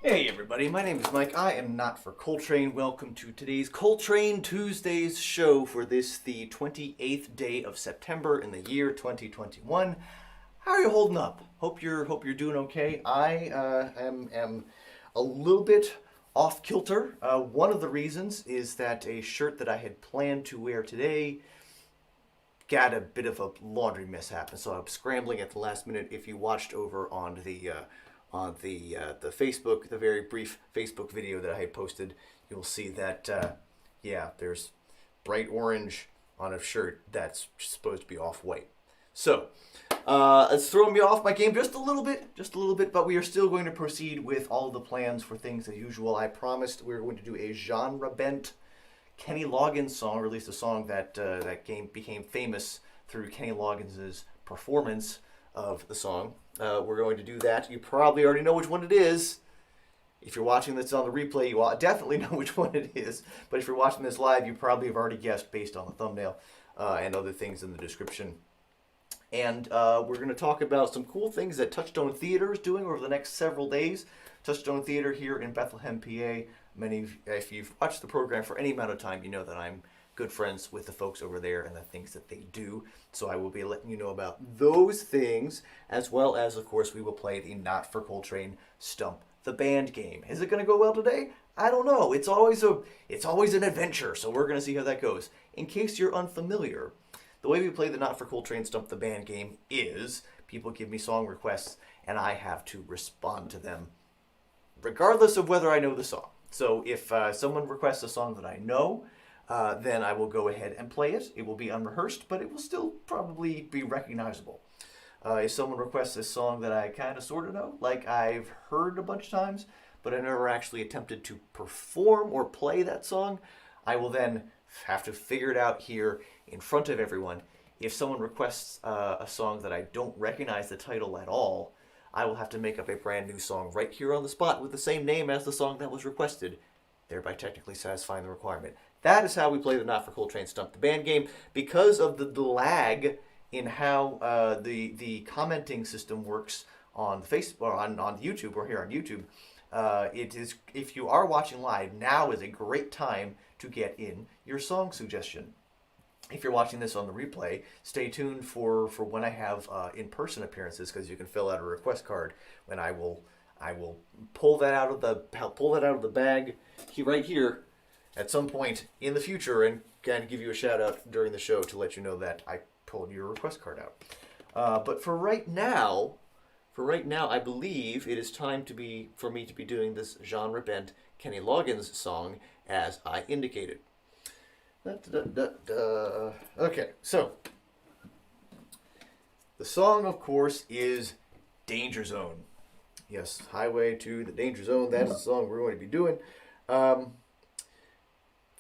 Hey everybody, my name is Mike. I am not for Coltrane. Welcome to today's Coltrane Tuesdays show for this, the 28th day of September in the year 2021. How are you holding up? Hope you're doing okay. I am a little bit off kilter. One of the reasons is that a shirt that I had planned to wear today got a bit of a laundry mishap, and so I'm scrambling at the last minute. If you watched over on the Facebook, the very brief Facebook video that I had posted, you'll see that yeah, there's bright orange on a shirt that's supposed to be off white. So it's throwing me off my game just a little bit, but we are still going to proceed with all of the plans for things as usual. I promised we were going to do a genre bent Kenny Loggins song, released a song that became famous through Kenny Loggins' performance of the song. We're going to do that. You probably already know which one it is. If you're watching this on the replay, you definitely know which one it is. But if you're watching this live, you probably have already guessed based on the thumbnail and other things in the description. And we're going to talk about some cool things that Touchstone Theatre is doing over the next several days. Touchstone Theatre here in Bethlehem, PA. If you've watched the program for any amount of time, you know that I'm good friends with the folks over there and the things that they do. So I will be letting you know about those things, as well as, of course, we will play the Not for Coltrane Stump the Band game. Is it going to go well today? I don't know. It's always an adventure, so we're going to see how that goes. In case you're unfamiliar, the way we play the Not for Coltrane Stump the Band game is people give me song requests, and I have to respond to them, regardless of whether I know the song. So if someone requests a song that I know, then I will go ahead and play it. It will be unrehearsed, but it will still probably be recognizable. If someone requests a song that I kind of sort of know, like I've heard a bunch of times, but I never actually attempted to perform or play that song, I will then have to figure it out here in front of everyone. If someone requests a song that I don't recognize the title at all, I will have to make up a brand new song right here on the spot with the same name as the song that was requested, thereby technically satisfying the requirement. That is how we play the Not for Coltrane Stump the Band game. Because of the lag in how the commenting system works on Facebook or on YouTube or here on YouTube, it is, if you are watching live, now is a great time to get in your song suggestion. If you're watching this on the replay, stay tuned for when I have in-person appearances, because you can fill out a request card when I will pull that out of the bag right here at some point in the future and kind of give you a shout out during the show to let you know that I pulled your request card out. But for right now, I believe it is time for me to be doing this genre bent Kenny Loggins song as I indicated. Okay, so the song, of course, is Danger Zone. Yes, Highway to the Danger Zone. That is the song we're going to be doing.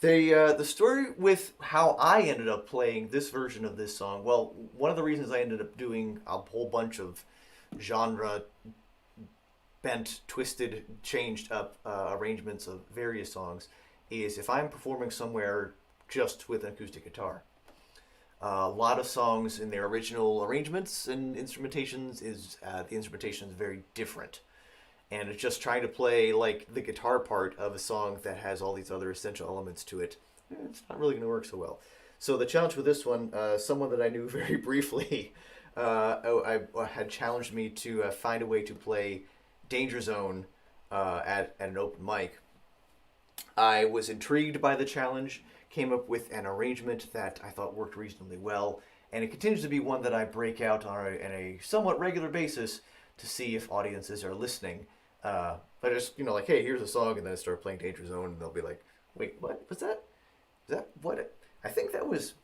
The story with how I ended up playing this version of this song, well, one of the reasons I ended up doing a whole bunch of genre bent, twisted, changed up arrangements of various songs is if I'm performing somewhere just with an acoustic guitar. A lot of songs in their original arrangements and instrumentations the instrumentation is very different, and it's just trying to play like the guitar part of a song that has all these other essential elements to it. It's not really going to work so well. So the challenge with this one, someone that I knew very briefly, I had challenged me to find a way to play Danger Zone at an open mic. I was intrigued by the challenge, came up with an arrangement that I thought worked reasonably well, and it continues to be one that I break out on a somewhat regular basis to see if audiences are listening. I just, like, hey, here's a song, and then I start playing Danger Zone, and they'll be like, wait, what was that? Is that what? I think that was...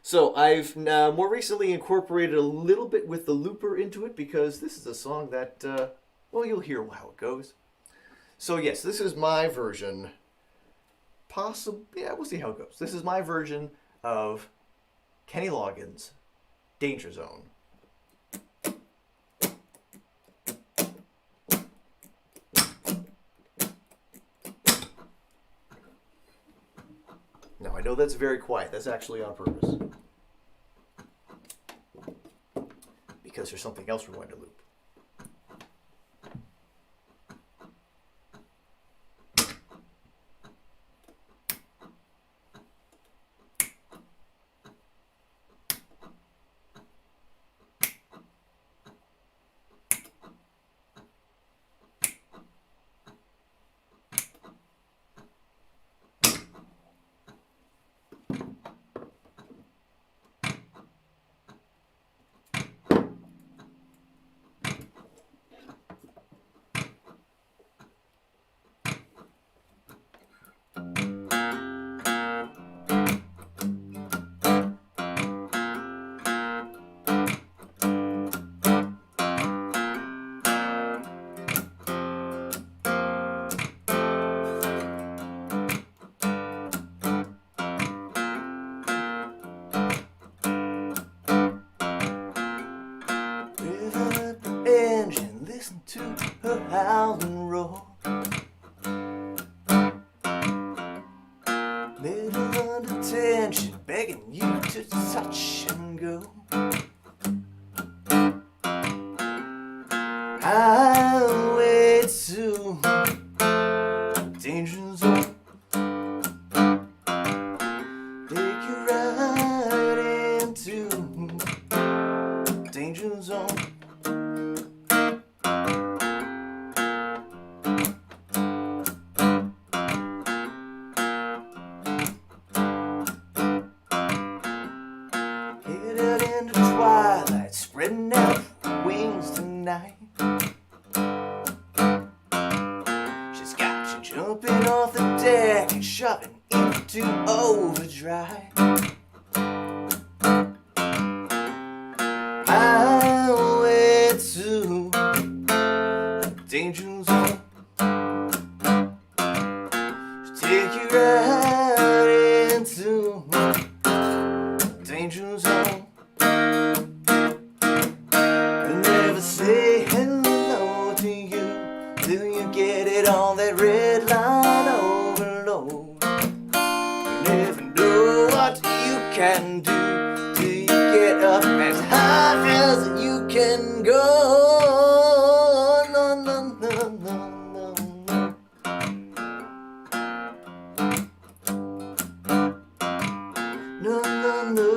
So I've more recently incorporated a little bit with the looper into it, because this is a song that, well, you'll hear how it goes. So yes, this is my version. Yeah, we'll see how it goes. This is my version of Kenny Loggins' Danger Zone. Now, I know that's very quiet. That's actually on purpose. Because there's something else we're going to loop. the howling roar. Middle under tension, begging you to touch and go. Highway to danger zone. Take you right into danger zone. Headed into twilight, spreading out wings tonight. She's got you jumping off the deck and shoving into overdrive. Highway to danger zone. Take you right into danger zone. They'll never say hello to you till you get it on that red line overload. You never know what you can do till you get up as high as you can go. No, no, no, no, no, no. No, no, no.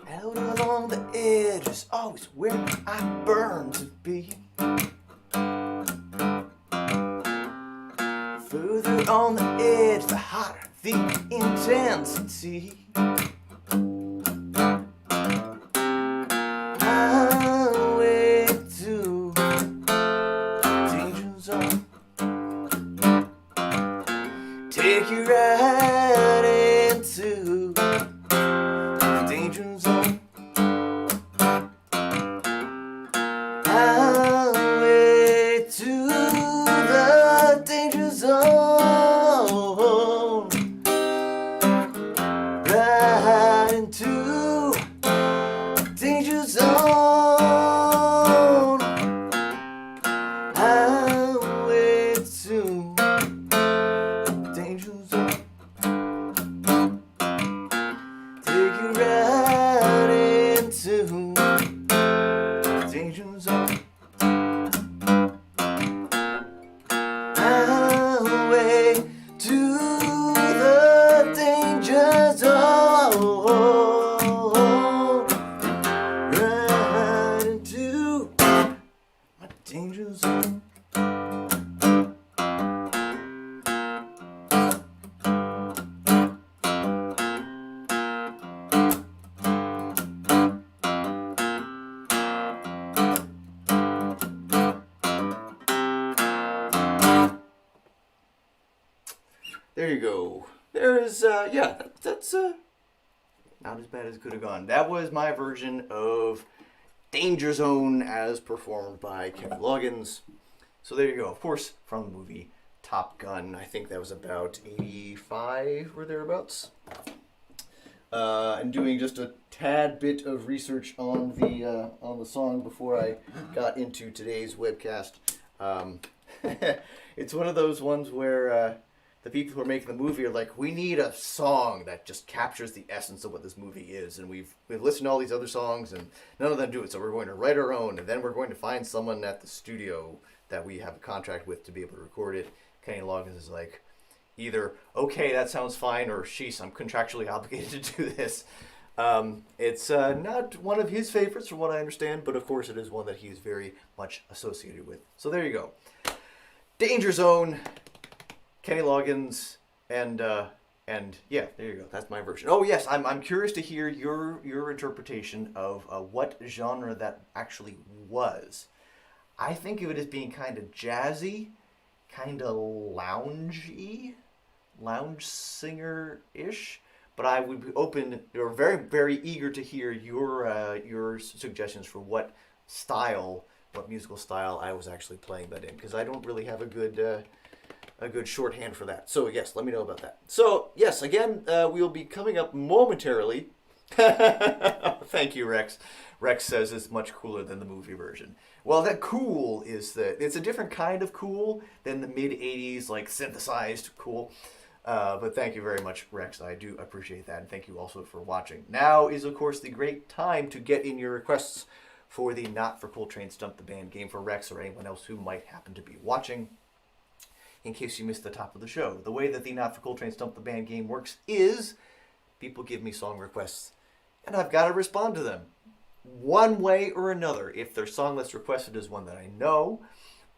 Out along the edge is always where I burn to be. Further on the edge, the hotter the intensity. Highway to danger zone. Take you right into danger zone. Highway to the danger zone. Right into danger zone. Highway to danger zone. Take you right into danger zone. Highway to the danger zone. Right into my danger zone. There you go. There's, yeah, that's not as bad as it could have gone. That was my version of Danger Zone as performed by Kenny Loggins. So there you go. Of course, from the movie Top Gun. I think that was about 85 or thereabouts. And doing just a tad bit of research on the song before I got into today's webcast. It's one of those ones where the people who are making the movie are like, we need a song that just captures the essence of what this movie is. And we've listened to all these other songs and none of them do it. So we're going to write our own, and then we're going to find someone at the studio that we have a contract with to be able to record it. Kenny Loggins is like, either, okay, that sounds fine, or sheesh, I'm contractually obligated to do this. It's not one of his favorites from what I understand, but of course it is one that he's very much associated with. So there you go. Danger Zone, Kenny Loggins, and yeah, there you go. That's my version. Oh yes, I'm curious to hear your interpretation of what genre that actually was. I think of it as being kind of jazzy, kind of loungy, lounge singer-ish. But I would be open, or very, very eager to hear your suggestions for what style, what musical style I was actually playing that in, because I don't really have a good a good shorthand for that. So yes, let me know about that. So yes, again, we will be coming up momentarily. Thank you, Rex. Rex says it's much cooler than the movie version. Well, that cool is that it's a different kind of cool than the mid '80s like synthesized cool. But thank you very much, Rex. I do appreciate that, and thank you also for watching. Now is, of course, the great time to get in your requests for the Not for Coltrane Stump the Band game for Rex or anyone else who might happen to be watching. In case you missed the top of the show, the way that the Not for Coltrane Stump the Band game works is people give me song requests, and I've got to respond to them one way or another. If their song that's requested is one that I know,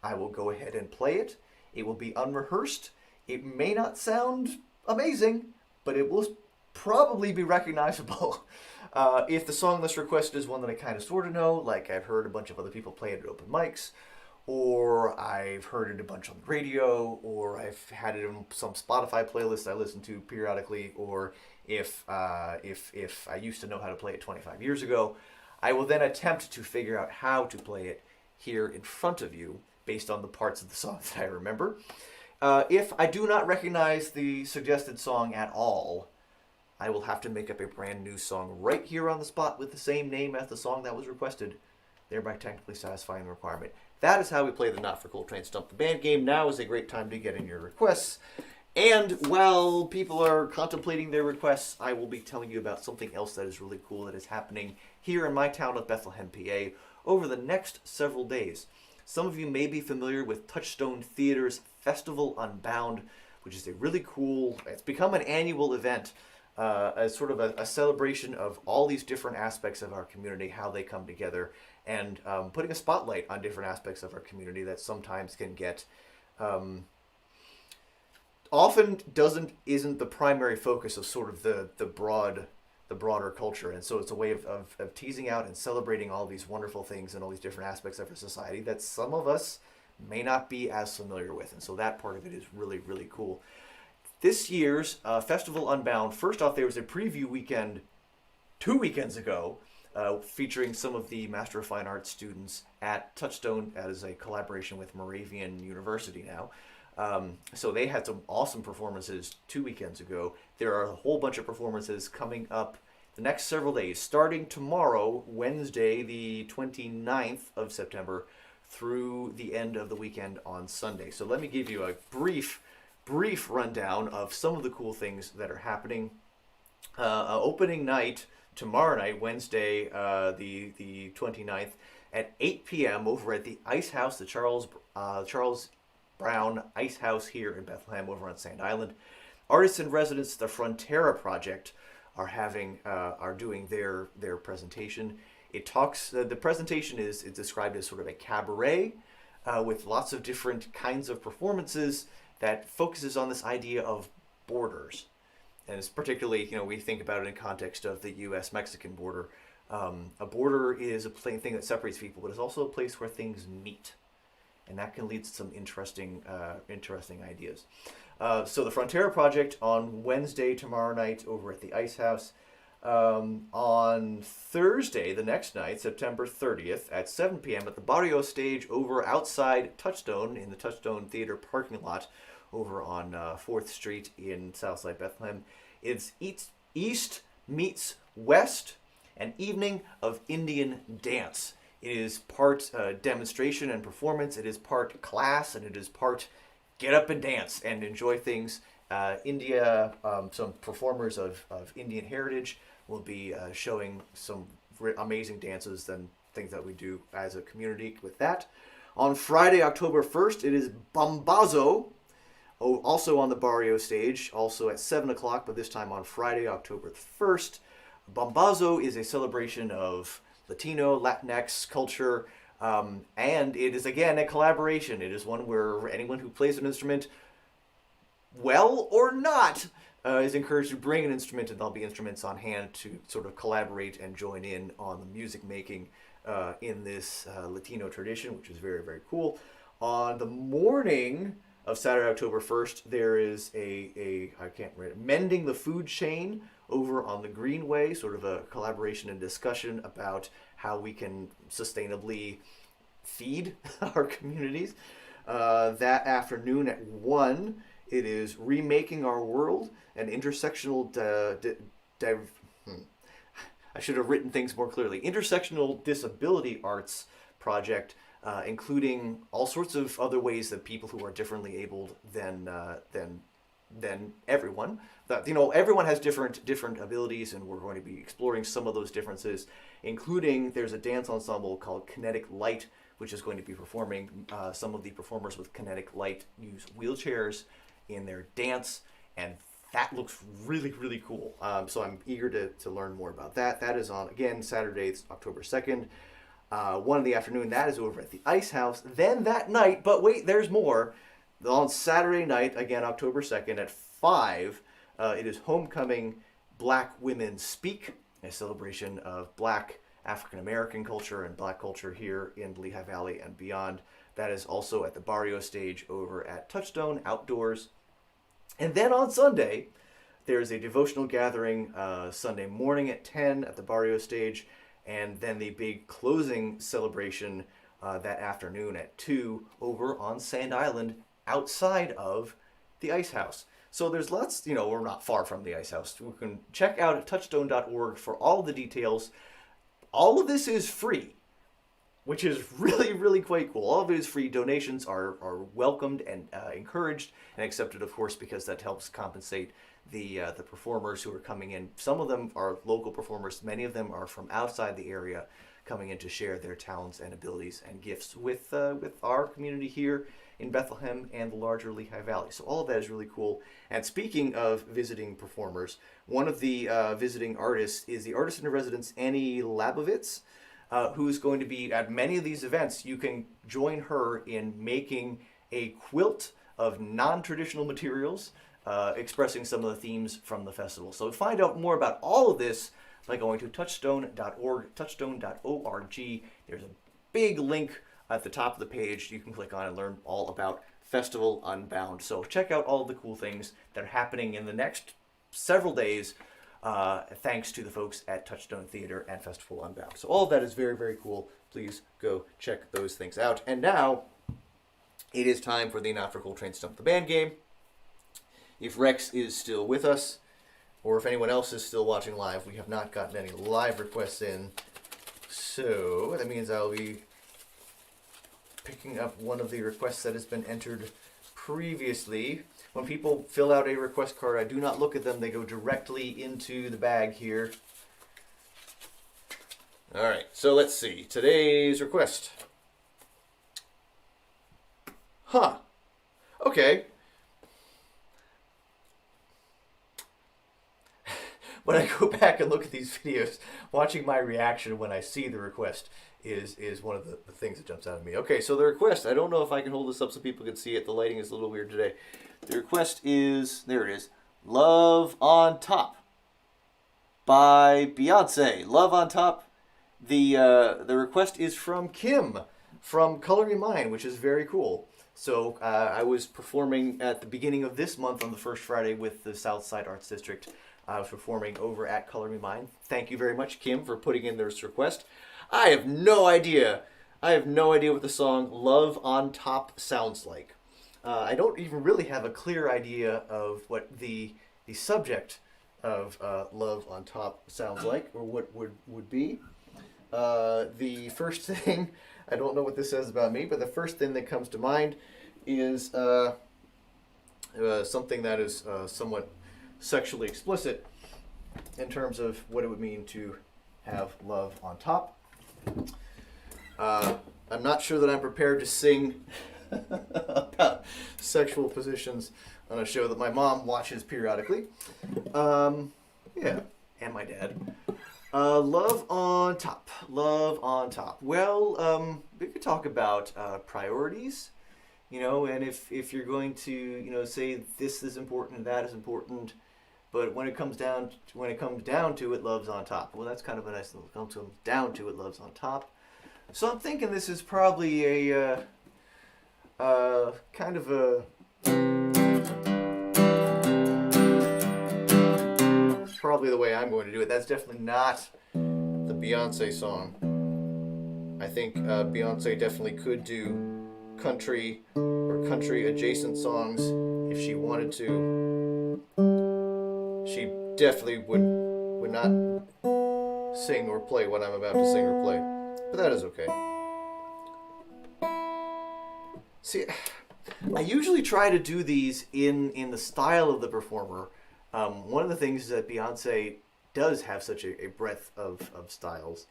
I will go ahead and play it. It will be unrehearsed. It may not sound amazing, but it will probably be recognizable. If the song that's requested is one that I kind of sort of know, like I've heard a bunch of other people play it at open mics, or I've heard it a bunch on the radio, or I've had it in some Spotify playlist I listen to periodically, or if I used to know how to play it 25 years ago, I will then attempt to figure out how to play it here in front of you based on the parts of the song that I remember. If I do not recognize the suggested song at all, I will have to make up a brand new song right here on the spot with the same name as the song that was requested, thereby technically satisfying the requirement. That is how we play the Not for Coltrane Stump the Band game. Now is a great time to get in your requests. And while people are contemplating their requests, I will be telling you about something else that is really cool that is happening here in my town of Bethlehem, PA, over the next several days. Some of you may be familiar with Touchstone Theatre's Festival UnBound, which is a really cool, it's become an annual event, as sort of a celebration of all these different aspects of our community, how they come together, and putting a spotlight on different aspects of our community that sometimes can get, often isn't the primary focus of sort of the broader culture. And so it's a way of teasing out and celebrating all these wonderful things and all these different aspects of our society that some of us may not be as familiar with. And so that part of it is really, really cool. This year's Festival UnBound, first off, there was a preview weekend 2 weekends ago featuring some of the Master of Fine Arts students at Touchstone. That is a collaboration with Moravian University now. So they had some awesome performances 2 weekends ago. There are a whole bunch of performances coming up the next several days, starting tomorrow, Wednesday, the 29th of September, through the end of the weekend on Sunday. So let me give you a brief rundown of some of the cool things that are happening. Opening night, tomorrow night, Wednesday, the 29th, at 8 p.m. over at the Ice House, the Charles Brown Ice House here in Bethlehem over on Sand Island. Artists in residence, the Frontera Project, are doing their presentation. The presentation is described as sort of a cabaret with lots of different kinds of performances that focuses on this idea of borders. And it's particularly, we think about it in context of the U.S.-Mexican border. A border is a thing that separates people, but it's also a place where things meet. And that can lead to some interesting ideas. So the Frontera Project on Wednesday, tomorrow night, over at the Ice House. On Thursday, the next night, September 30th, at 7 p.m. at the Barrio Stage over outside Touchstone in the Touchstone Theatre parking lot over on 4th Street in Southside Bethlehem. It's East meets West, an evening of Indian dance. It is part demonstration and performance, it is part class, and it is part get up and dance and enjoy things. Some performers of Indian heritage will be showing some amazing dances and things that we do as a community with that. On Friday, October 1st, it is Bombazo, also on the Barrio Stage, also at 7 o'clock, but this time on Friday, October 1st. Bombazo is a celebration of Latino, Latinx culture, and it is, again, a collaboration. It is one where anyone who plays an instrument, well or not, is encouraged to bring an instrument, and there'll be instruments on hand to sort of collaborate and join in on the music making in this Latino tradition, which is very, very cool. On the morning of Saturday, October 1st, there is Mending the Food Chain over on the Greenway, sort of a collaboration and discussion about how we can sustainably feed our communities. That afternoon at 1, it is Remaking Our World, an intersectional... I should have written things more clearly. Intersectional disability arts project, including all sorts of other ways that people who are differently abled than everyone. That, everyone has different abilities, and we're going to be exploring some of those differences, including there's a dance ensemble called Kinetic Light, which is going to be performing. Some of the performers with Kinetic Light use wheelchairs in their dance, and that looks really, really cool. So I'm eager to learn more about that. That is on, again, Saturday, it's October 2nd. 1 in the afternoon, that is over at the Ice House. Then that night, but wait, there's more. On Saturday night, again, October 2nd at 5, it is Homecoming Black Women Speak, a celebration of Black African-American culture and Black culture here in Lehigh Valley and beyond. That is also at the Barrio stage over at Touchstone Outdoors. And then on Sunday, there's a devotional gathering Sunday morning at 10 at the Barrio stage, and then the big closing celebration that afternoon at 2 over on Sand Island outside of the Ice House. So there's lots, we're not far from the Ice House. You can check out touchstone.org for all the details. All of this is free, which is really, really quite cool. All of it is free. Donations are welcomed and encouraged and accepted, of course, because that helps compensate the performers who are coming in. Some of them are local performers. Many of them are from outside the area coming in to share their talents and abilities and gifts with our community here in Bethlehem and the larger Lehigh Valley. So all of that is really cool. And speaking of visiting performers, one of the visiting artists is the artist-in-residence Annie Labovitz, who's going to be at many of these events. You can join her in making a quilt of non-traditional materials, expressing some of the themes from the festival. So find out more about all of this by going to touchstone.org, touchstone.org. There's a big link at the top of the page you can click on and learn all about Festival UnBound. So check out all of the cool things that are happening in the next several days, thanks to the folks at Touchstone Theatre and Festival UnBound. So all of that is very, very cool. Please go check those things out. And now it is time for the Not for Coltrane Stump the Band game. If Rex is still with us, or if anyone else is still watching live, we have not gotten any live requests in. So that means I'll be picking up one of the requests that has been entered previously. When people fill out a request card, I do not look at them. They go directly into the bag here. All right, so let's see. Today's request. Okay. When I go back and look at these videos, watching my reaction when I see the request is one of the things that jumps out at me. Okay, so the request, I don't know if I can hold this up so people can see it. The lighting is a little weird today. The request is, there it is, Love on Top by Beyonce. Love on Top. The request is from Kim from Color Me Mine, which is very cool. So I was performing at the beginning of this month on the first Friday with the Southside Arts District. I was performing over at Color Me Mine. Thank you very much, Kim, for putting in this request. I have no idea what the song Love on Top sounds like. I don't even really have a clear idea of what the subject of Love on Top sounds like, or what would be. The first thing, I don't know what this says about me, but the first thing that comes to mind is something that is somewhat sexually explicit in terms of what it would mean to have love on top. I'm not sure that I'm prepared to sing about sexual positions on a show that my mom watches periodically. Yeah, and my dad. Love on top. Love on top. Well, we could talk about priorities, and if you're going to, say this is important, that is important, but when it comes down to it, love's on top. Well, that's kind of a nice little comes down to it, love's on top. So I'm thinking this is probably a kind of a probably the way I'm going to do it. That's definitely not the Beyonce song. I think Beyonce definitely could do country country adjacent songs if she wanted to. She definitely would not sing or play what I'm about to sing or play, but that is okay. See, I usually try to do these in the style of the performer. One of the things is that Beyonce does have such a breadth of styles.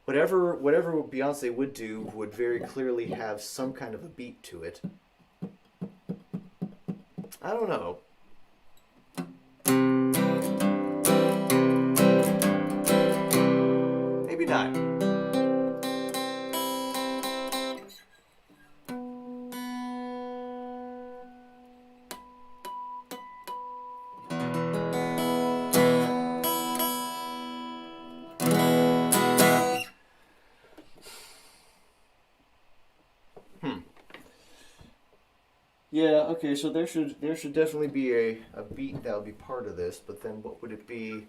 Whatever Beyonce would do would very clearly have some kind of a beat to it. I don't know. Maybe not. Yeah, okay, so there should definitely be a beat that would be part of this, but then what would it be?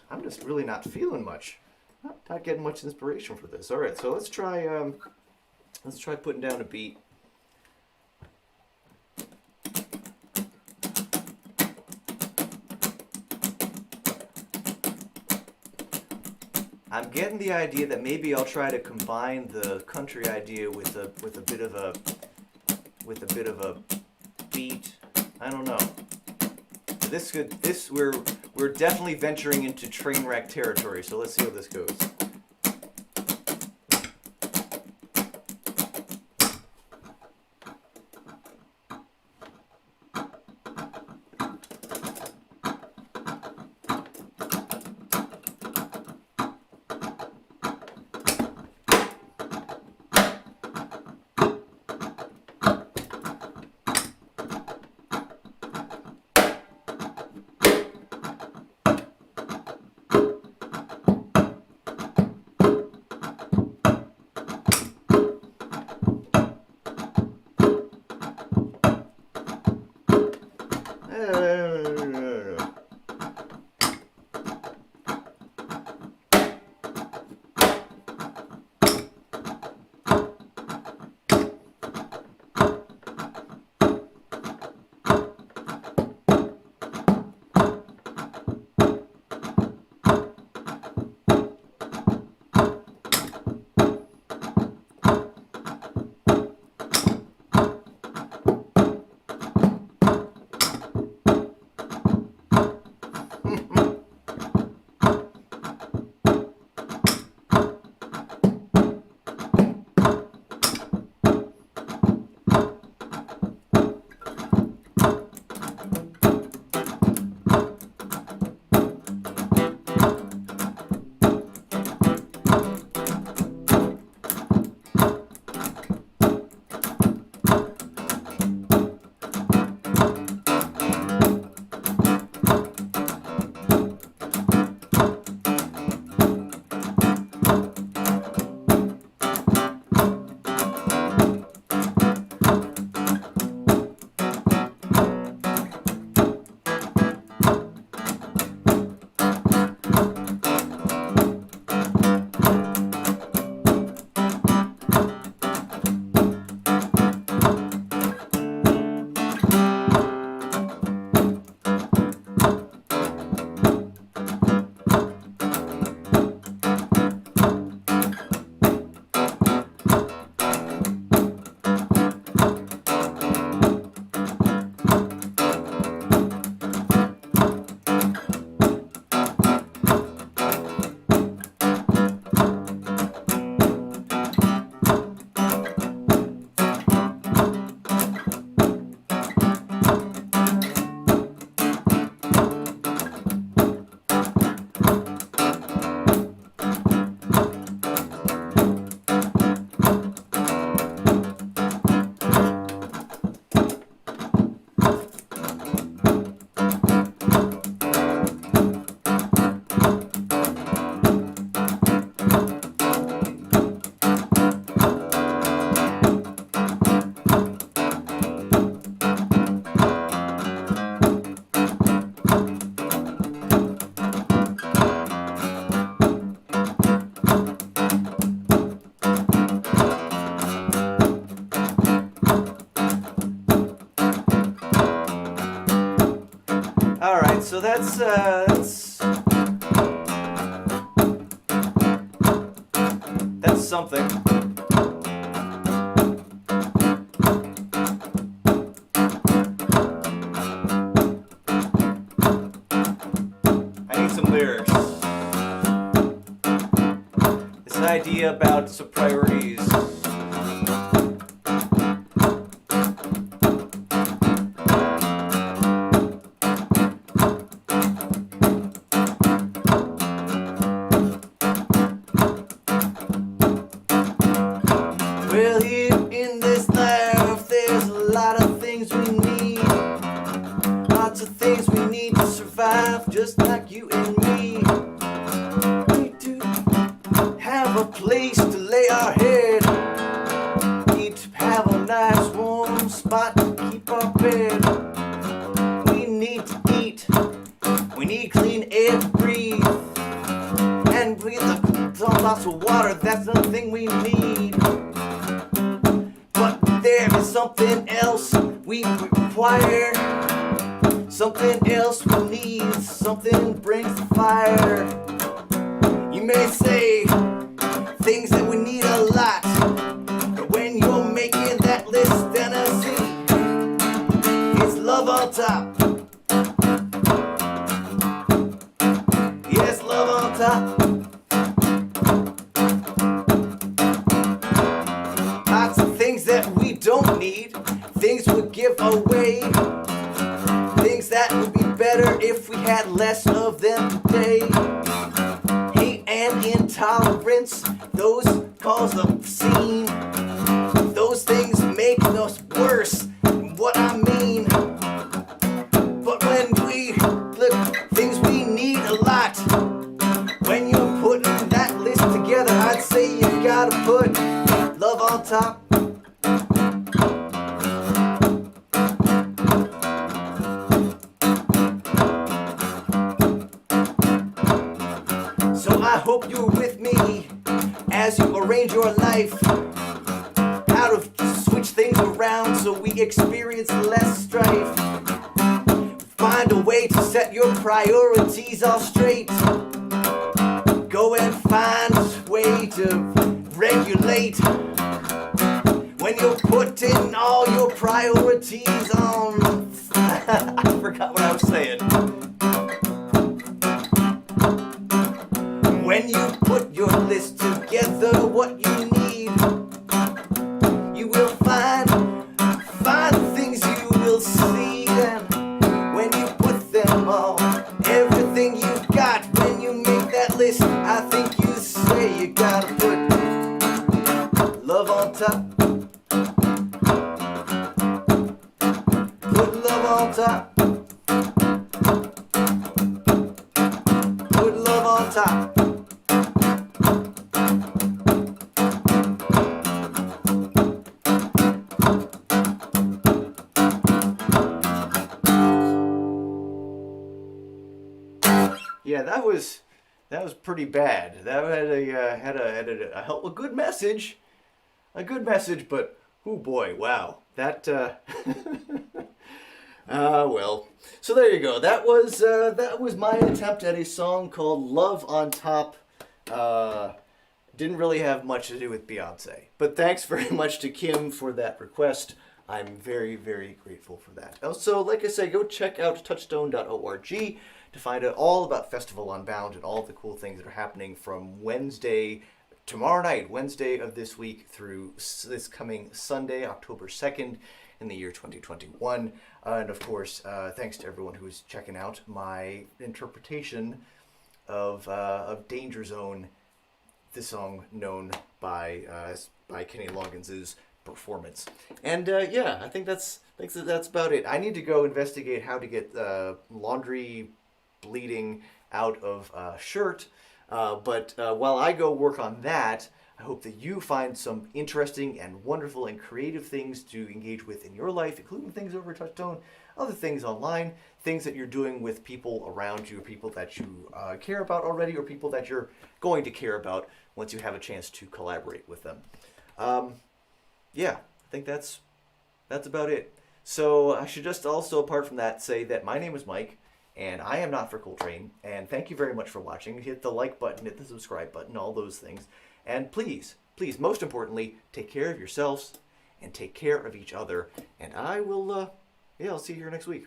I'm just really not feeling much. Not getting much inspiration for this. All right, so let's try putting down a beat. I'm getting the idea that maybe I'll try to combine the country idea with a bit of a beat. I don't know. We're definitely venturing into train wreck territory, so let's see how this goes. So that's something. I need some lyrics. This idea about some priorities. Well, here in this life, there's a lot of things we need. Lots of things we need to survive, just like you and me. We do have a place to lay our head. Need to have a nice warm spot to keep our bed. We need to eat. We need clean air to breathe. And with lots of water, that's the thing we need. But there is something else we require. Something else we need. Something brings the fire. You may say things that we need a lot, but when you're making that list, then I see it's love on top. Yes, love on top. Lots of things that we don't need, things we give away, things that would be better if we had less of them today. Hate and intolerance, those cause a scene. Those things make us worse, what I mean. But when we look, things we need a lot. When you're putting that list together, I'd say you gotta put love on top. So I hope you're with me as you arrange your life. How to switch things around so we experience less strife. Find a way to set your priorities all straight. Go and find a way to regulate. When you're putting all your priorities on I forgot what I was saying. When you put your list together, what you need, you will find things you will see. And when you put them all, everything you've got, when you make that list, I think you say you gotta put love on top. Put love on top. Put love on top. Yeah, that was pretty bad. That had a good message, but oh boy, wow, that well. So there you go. That was my attempt at a song called "Love on Top." Didn't really have much to do with Beyonce, but thanks very much to Kim for that request. I'm very, very grateful for that. Also, like I say, go check out touchstone.org to find out all about Festival UnBound and all the cool things that are happening from tomorrow night, Wednesday of this week, through this coming Sunday, October 2nd, in the year 2021. And of course, thanks to everyone who's checking out my interpretation of Danger Zone, the song known by Kenny Loggins' performance. And yeah, I think that's about it. I need to go investigate how to get laundry bleeding out of a shirt. But while I go work on that, I hope that you find some interesting and wonderful and creative things to engage with in your life, including things over Touchstone, other things online, things that you're doing with people around you, people that you care about already, or people that you're going to care about once you have a chance to collaborate with them. Yeah, I think that's about it. So I should just also, apart from that, say that my name is Mike, And I am not for Coltrane. And thank you very much for watching. Hit the like button, hit the subscribe button, all those things. And please, please, most importantly, take care of yourselves and take care of each other. And I will, I'll see you here next week.